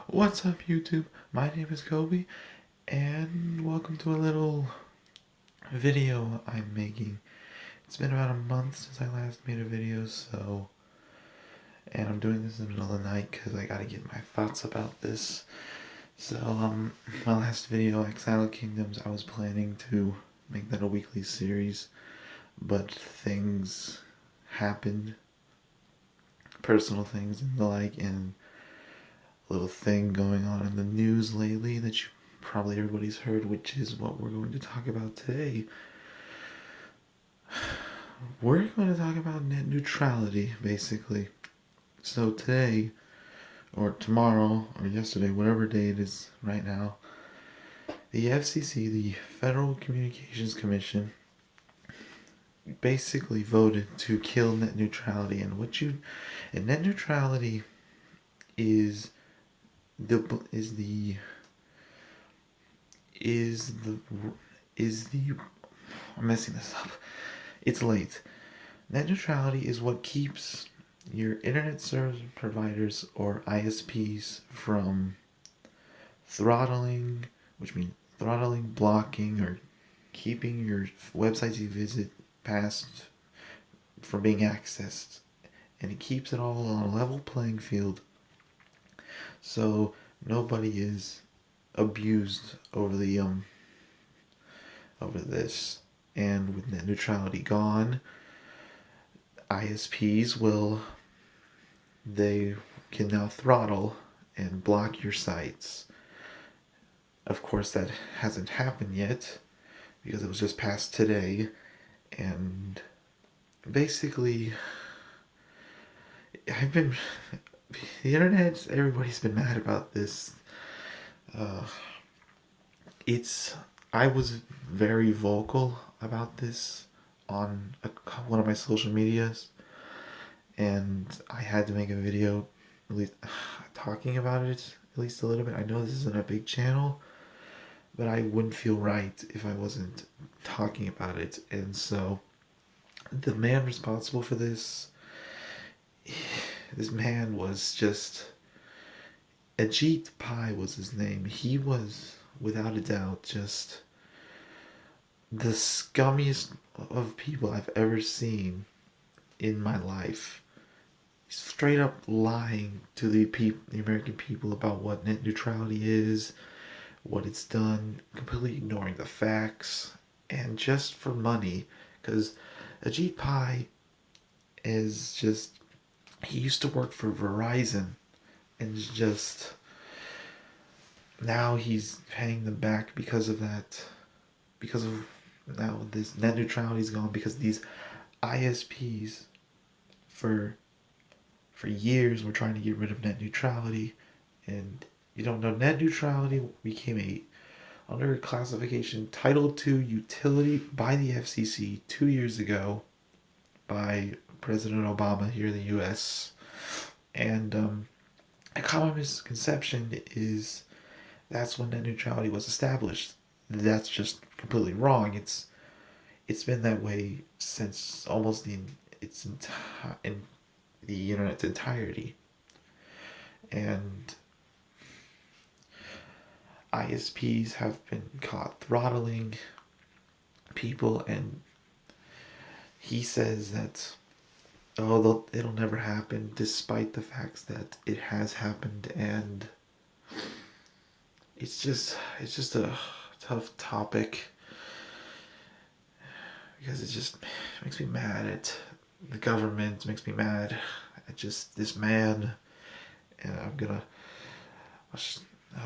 What's up, YouTube? My name is Kobe, and welcome to a little video I'm making. It's been about a month since I last made a video, and I'm doing this in the middle of the night because I gotta get my thoughts about this. My last video, Exile Kingdoms, I was planning to make that a weekly series, but things happened, personal things and the like, and little thing going on in the news lately that probably everybody's heard, which is what we're going to talk about today. We're going to talk about net neutrality, basically. So today, or tomorrow, or yesterday, whatever day it is right now, the FCC, the Federal Communications Commission, basically voted to kill net neutrality. And net neutrality is the I'm messing this up. It's late. Net neutrality is what keeps your internet service providers or ISPs from throttling, which means throttling, blocking, or keeping your websites you visit past from being accessed. And it keeps it all on a level playing field, so nobody is abused over this. And with net neutrality gone, ISPs they can now throttle and block your sites. Of course, that hasn't happened yet because it was just passed today, and basically the internet, everybody's been mad about this. I was very vocal about this on one of my social medias, and I had to make a video at least talking about it at least a little bit. I know this isn't a big channel, but I wouldn't feel right if I wasn't talking about it. And so the man responsible for this man was just Ajit Pai was his name. He was without a doubt just the scummiest of people I've ever seen in my life. He's straight up lying to the American people about what net neutrality is, what it's done, completely ignoring the facts, and just for money. Because Ajit Pai is just, he used to work for Verizon, and just now he's paying them back because of that. Because of now this net neutrality is gone, because these ISPs for years were trying to get rid of net neutrality. And you don't know, net neutrality became under classification Title II utility by the FCC 2 years ago by President Obama here in the US. And a common misconception is that's when net neutrality was established. That's just completely wrong. It's been that way since almost in the internet's entirety. And ISPs have been caught throttling people, and he says that it'll never happen, despite the facts that it has happened. And it's just a tough topic because it just makes me mad at the government, makes me mad at just this man. And I'll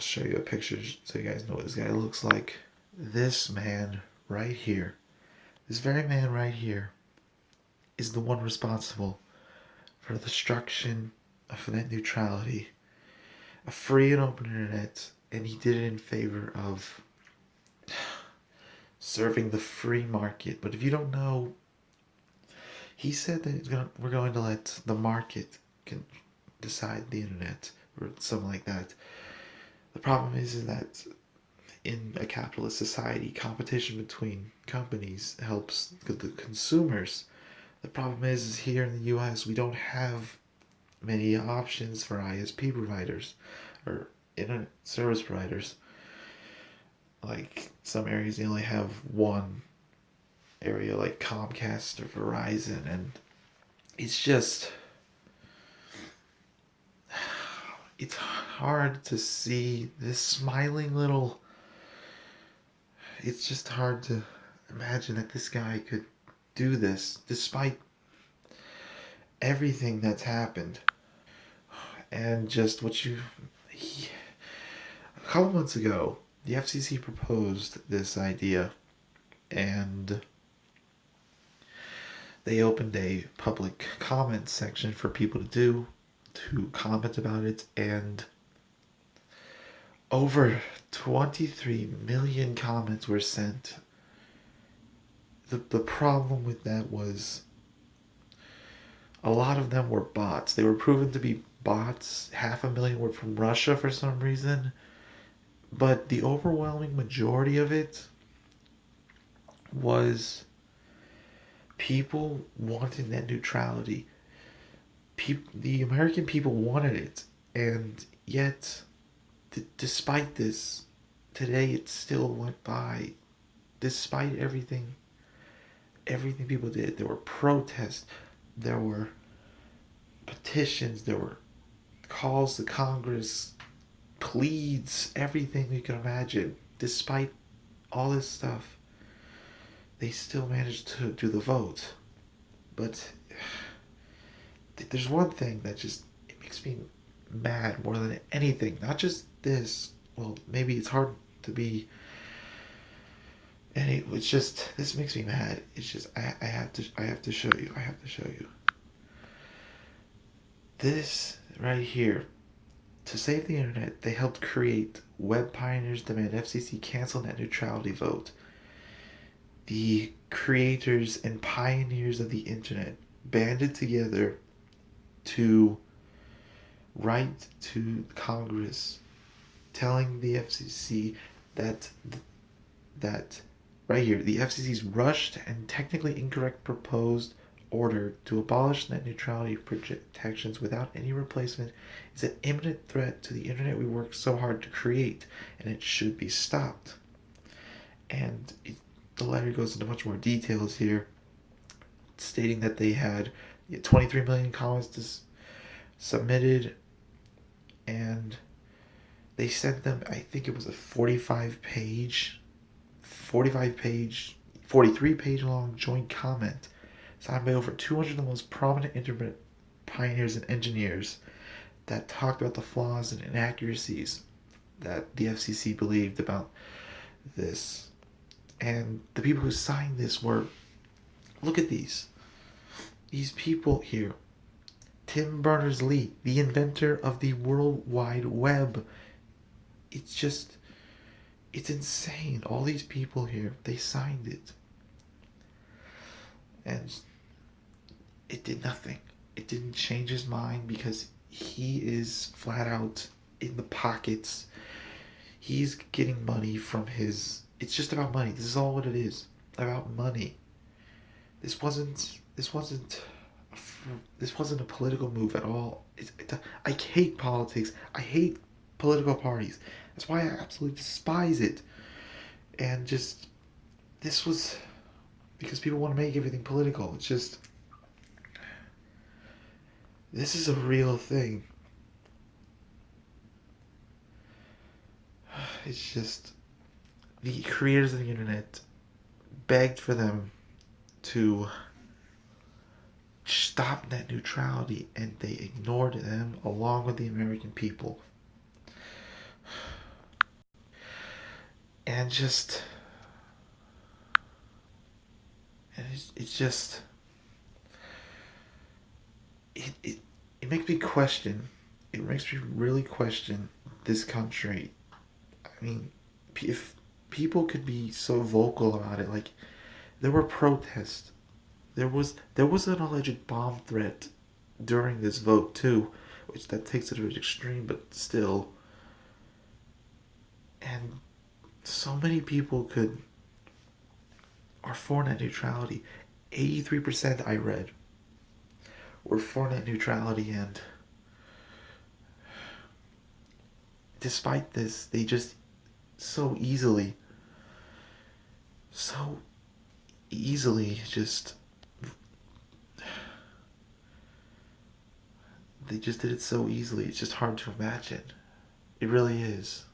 show you a picture so you guys know what this guy looks like. This man right here, this very man right here, is the one responsible for the destruction of net neutrality, a free and open internet, and he did it in favor of serving the free market. But if you don't know, he said that we're going to let the market decide the internet or something like that. The problem is that in a capitalist society, competition between companies helps the consumers. The problem is here in the US, we don't have many options for ISP providers, or internet service providers. Like some areas they only have one area, like Comcast or Verizon, and it's just it's hard to see this smiling little. It's just hard to imagine that this guy could do this despite everything that's happened. And just a couple months ago, the FCC proposed this idea, and they opened a public comment section for people to comment about it, and over 23 million comments were sent. The problem with that was a lot of them were bots. They were proven to be bots. 500,000 were from Russia for some reason. But the overwhelming majority of it was people wanting net neutrality. The American people wanted it. And yet, despite this, today it still went by. Despite everything people did. There were protests. There were petitions. There were calls to Congress, pleads, everything we could imagine. Despite all this stuff, they still managed to do the vote. But there's one thing that just it makes me mad more than anything. Not just this. Well, maybe it's hard to be. And it's just this makes me mad. It's just I have to show you. I have to show you. This right here. To save the internet, they helped create Web Pioneers Demand FCC Cancel Net Neutrality Vote. The creators and pioneers of the internet banded together to write to Congress telling the FCC that right here, the FCC's rushed and technically incorrect proposed order to abolish net neutrality protections without any replacement is an imminent threat to the internet we worked so hard to create, and it should be stopped. And the letter goes into much more details here, stating that they had 23 million comments submitted, and they sent them, I think it was a 43 page long joint comment signed by over 200 of the most prominent internet pioneers and engineers that talked about the flaws and inaccuracies that the FCC believed about this. And the people who signed this were, look at these people here. Tim Berners-Lee, the inventor of the World Wide Web. It's insane. All these people here, they signed it. And it did nothing. It didn't change his mind because he is flat out in the pockets. He's getting money from his... It's just about money. This is all what it is. About money. This wasn't a political move at all. I hate politics. I hate political parties. That's why I absolutely despise it. And just... This was... Because people want to make everything political. It's just... This is a real thing. It's just... The creators of the internet begged for them to stop net neutrality, and they ignored them along with the American people. And just... And it's just... It makes me question. It makes me really question this country. I mean, if people could be so vocal about it, like, there were protests. There was an alleged bomb threat during this vote too, which that takes it to an extreme, but still. And so many people are for net neutrality. 83% I read were for net neutrality, and despite this, they just so easily, so easily just, they just did it so easily. It's just hard to imagine. It really is.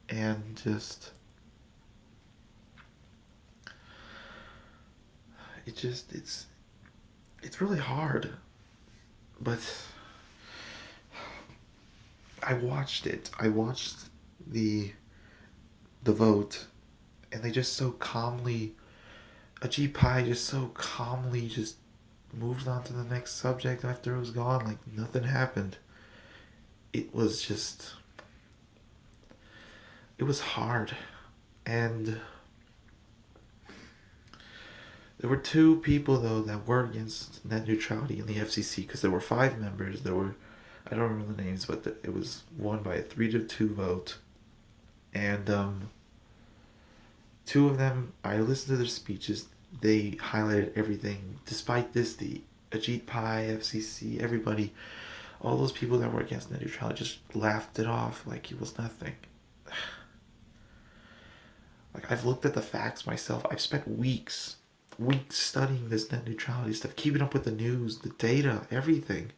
And just, it's really hard. But I watched it. I watched the the vote, and they just so calmly, Ajit Pai just so calmly just moved on to the next subject after it was gone, like nothing happened. It was just, it was hard. And there were two people though that were against net neutrality in the FCC, because there were five members. There were, I don't remember the names, but it was won by a 3-2 vote. And two of them, I listened to their speeches. They highlighted everything. Despite this, the Ajit Pai, FCC, everybody, all those people that were against net neutrality just laughed it off like it was nothing. Like, I've looked at the facts myself. I've spent weeks studying this net neutrality stuff, keeping up with the news, the data, everything.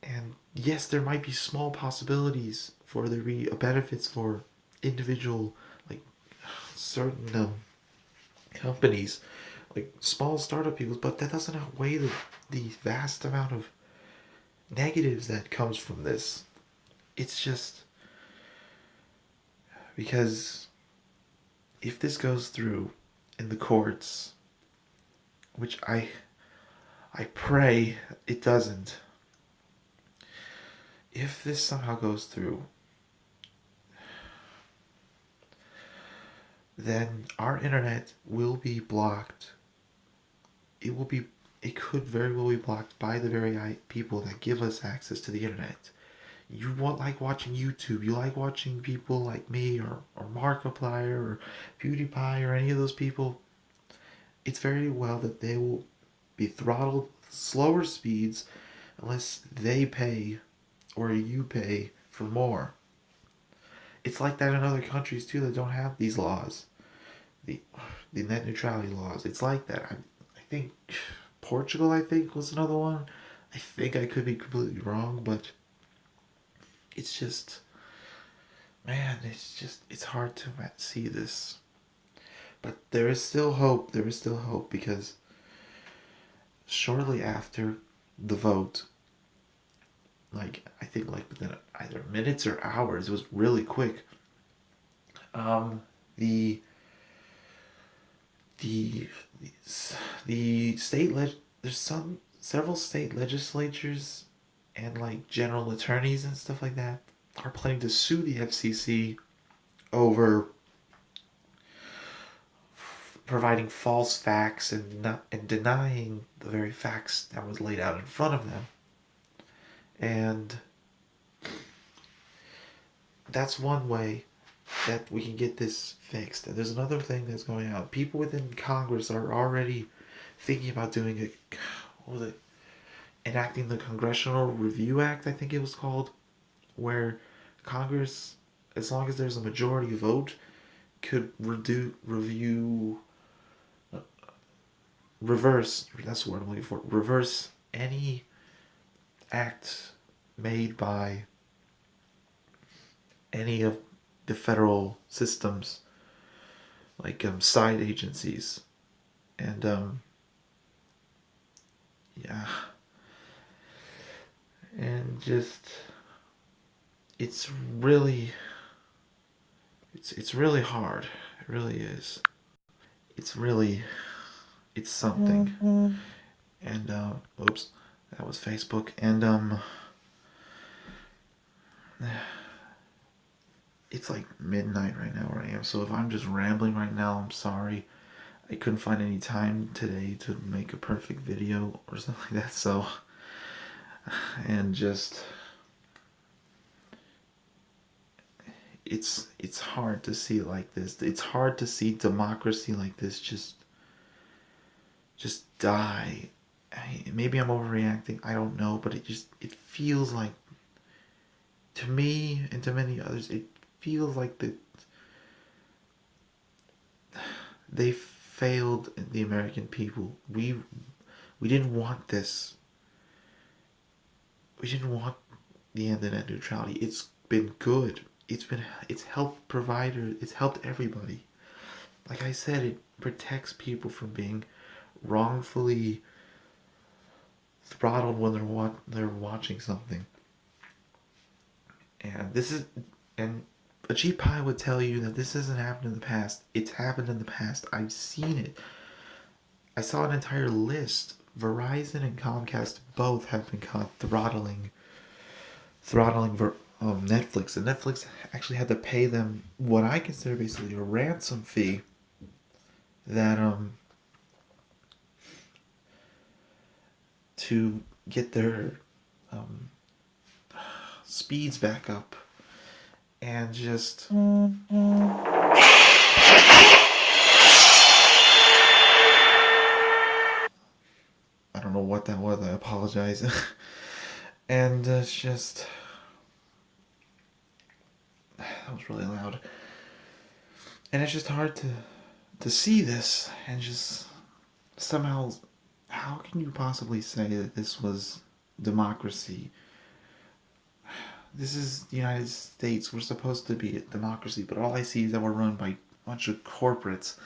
And yes, there might be small possibilities for there be benefits for individual, like certain companies, like small startup people, but that doesn't outweigh the vast amount of negatives that comes from this. It's just because if this goes through in the courts, which I pray it doesn't, if this somehow goes through, then our internet will be blocked. It will be, it could very well be blocked by the very people that give us access to the internet. You want, like watching YouTube, you like watching people like me or Markiplier or PewDiePie or any of those people, it's very well that they will be throttled slower speeds unless they pay or you pay for more. It's like that in other countries too that don't have these laws, the the net neutrality laws. It's like that. I think Portugal, I think, was another one. I think I could be completely wrong, but it's just, man, it's hard to see this. But there is still hope. There is still hope, because shortly after the vote, like I think like within either minutes or hours, it was really quick. The the the state there's several state legislatures and like general attorneys and stuff like that are planning to sue the FCC over providing false facts and denying the very facts that was laid out in front of them. And that's one way that we can get this fixed. And there's another thing that's going on. People within Congress are already thinking about doing what was it? Enacting the Congressional Review Act, I think it was called, where Congress, as long as there's a majority vote, could reverse, that's the word I'm looking for, reverse any act made by any of the federal systems, like side agencies. And yeah, and just, it's really, it's really hard. It really is. It's really, it's something. And oops, that was Facebook. And it's like midnight right now where I am, so if I'm just rambling right now, I'm sorry. I couldn't find any time today to make a perfect video or something like that, so, and just, it's hard to see it like this. It's hard to see democracy like this just die. Maybe I'm overreacting, I don't know, but it feels like to me and to many others, it feels like they failed the American people. We didn't want this. We didn't want the end of net neutrality. It's been good. It's helped provider. It's helped everybody. Like I said, it protects people from being wrongfully throttled when they're watching something. And a cheap pie would tell you that this hasn't happened in the past. It's happened in the past. I've seen it. I saw an entire list. Verizon and Comcast both have been caught throttling Netflix, and Netflix actually had to pay them what I consider basically a ransom fee that to get their speeds back up, and just I don't know what that was. I apologize. And it's just that was really loud, and it's just hard to see this and just somehow, how can you possibly say that this was democracy? This is the United States. We're supposed to be a democracy, but all I see is that we're run by a bunch of corporates,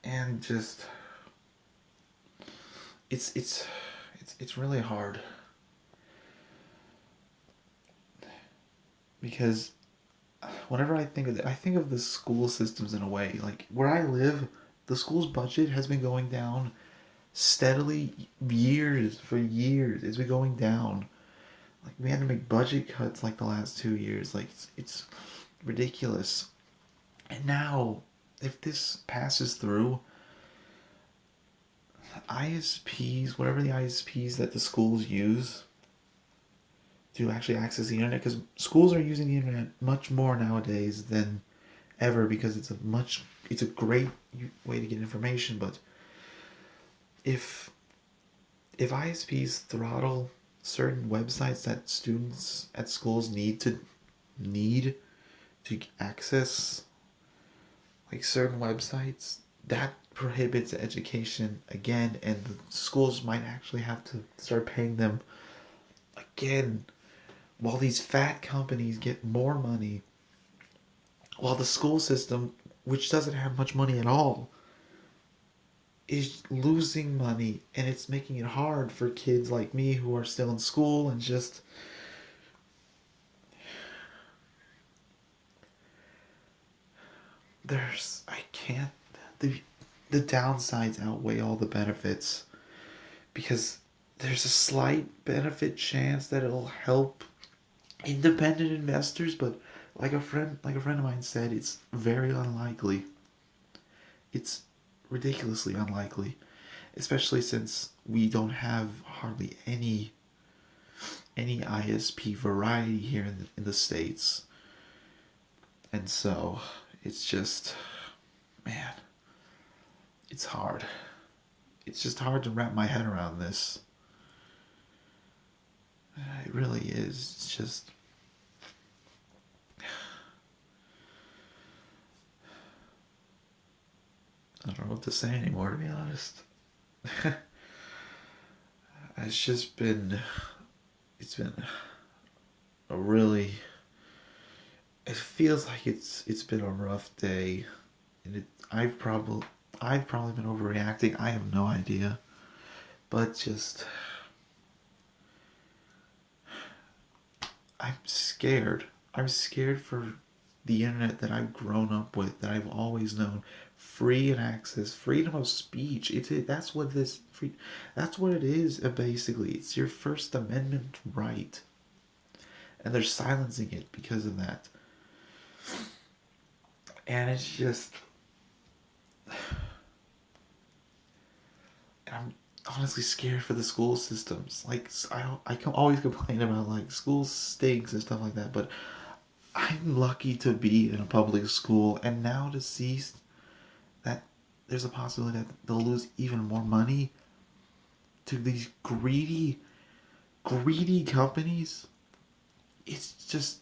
and just it's really hard, because whenever I think of it, I think of the school systems in a way. Like where I live, the school's budget has been going down steadily for years. It's been going down. Like we had to make budget cuts like the last 2 years. Like it's ridiculous. And now, if this passes through, ISPs, whatever the ISPs that the schools use to actually access the internet, because schools are using the internet much more nowadays than ever, because it's a great way to get information. But if ISPs throttle certain websites that students at schools need to access, like certain websites, that prohibits education again, and the schools might actually have to start paying them again, while these fat companies get more money, while the school system, which doesn't have much money at all, is losing money, and it's making it hard for kids like me who are still in school, and just the downsides outweigh all the benefits, because there's a slight benefit chance that it'll help independent investors, but like a friend of mine said, it's very unlikely. It's ridiculously unlikely, especially since we don't have hardly any ISP variety here in the States. And so it's just, man, it's hard. It's just hard to wrap my head around this. It really is. It's just, I don't know what to say anymore, to be honest. It's been a really, it feels like it's been a rough day, and I've probably been overreacting. I have no idea, but just, I'm scared. I'm scared for the internet that I've grown up with, that I've always known. Free and access, freedom of speech. That's what that's what it is. Basically, it's your First Amendment right, and they're silencing it because of that. And it's just, I'm honestly scared for the school systems. Like I can always complain about like school stinks and stuff like that, but I'm lucky to be in a public school, and now to see that there's a possibility that they'll lose even more money to these greedy companies it's just,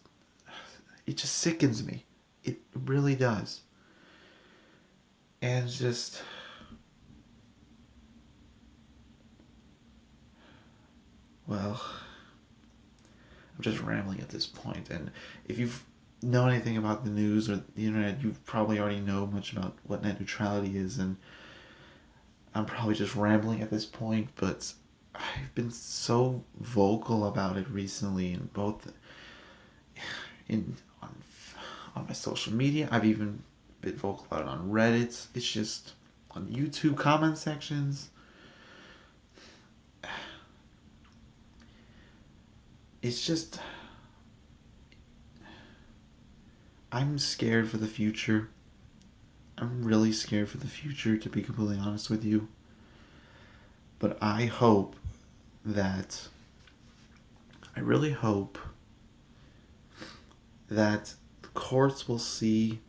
it just sickens me. It really does. And just, well, I'm just rambling at this point. And if you've know anything about the news or the internet, you probably already know much about what net neutrality is, and I'm probably just rambling at this point, but I've been so vocal about it recently in both in on my social media. I've even been vocal about it on Reddit. It's just on YouTube comment sections. It's just, I'm scared for the future. I'm really scared for the future, to be completely honest with you. But I really hope that the courts will see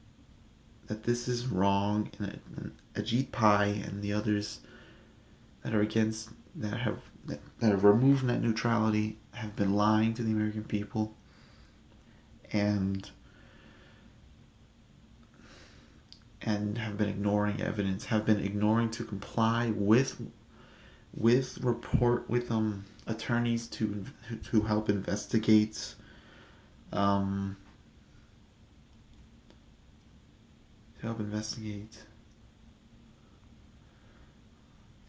that this is wrong, and Ajit Pai and the others that are against, that have removed net neutrality, have been lying to the American people, and have been ignoring evidence, have been ignoring to comply with attorneys to help investigate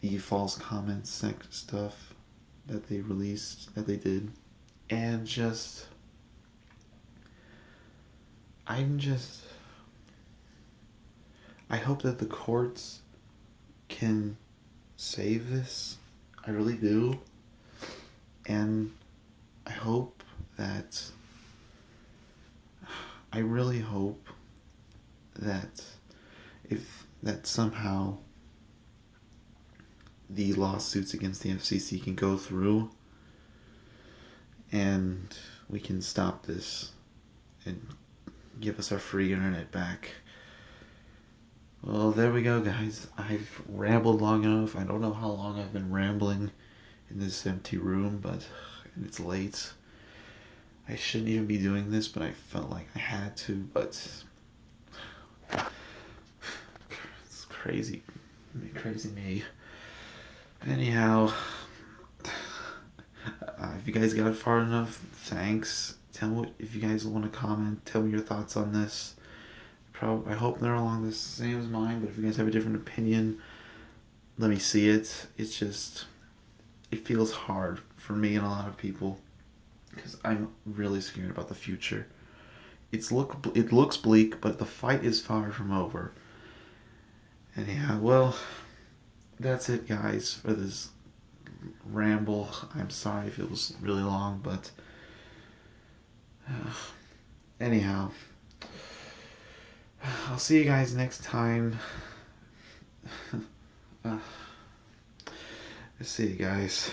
the false comments stuff that they released, that they did. And I hope that the courts can save this. I really do. And I really hope that that somehow the lawsuits against the FCC can go through and we can stop this and give us our free internet back. Well, there we go, guys. I've rambled long enough. I don't know how long I've been rambling in this empty room, but it's late. I shouldn't even be doing this, but I felt like I had to, but it's crazy. Crazy me. Anyhow, if you guys got far enough, thanks. Tell me if you guys want to comment. Tell me your thoughts on this. I hope they're along the same as mine, but if you guys have a different opinion, let me see it. It's just, it feels hard for me and a lot of people because I'm really scared about the future. It looks bleak, but the fight is far from over. Anyhow, well, that's it, guys, for this ramble. I'm sorry if it was really long, but anyhow, I'll see you guys next time. See you guys.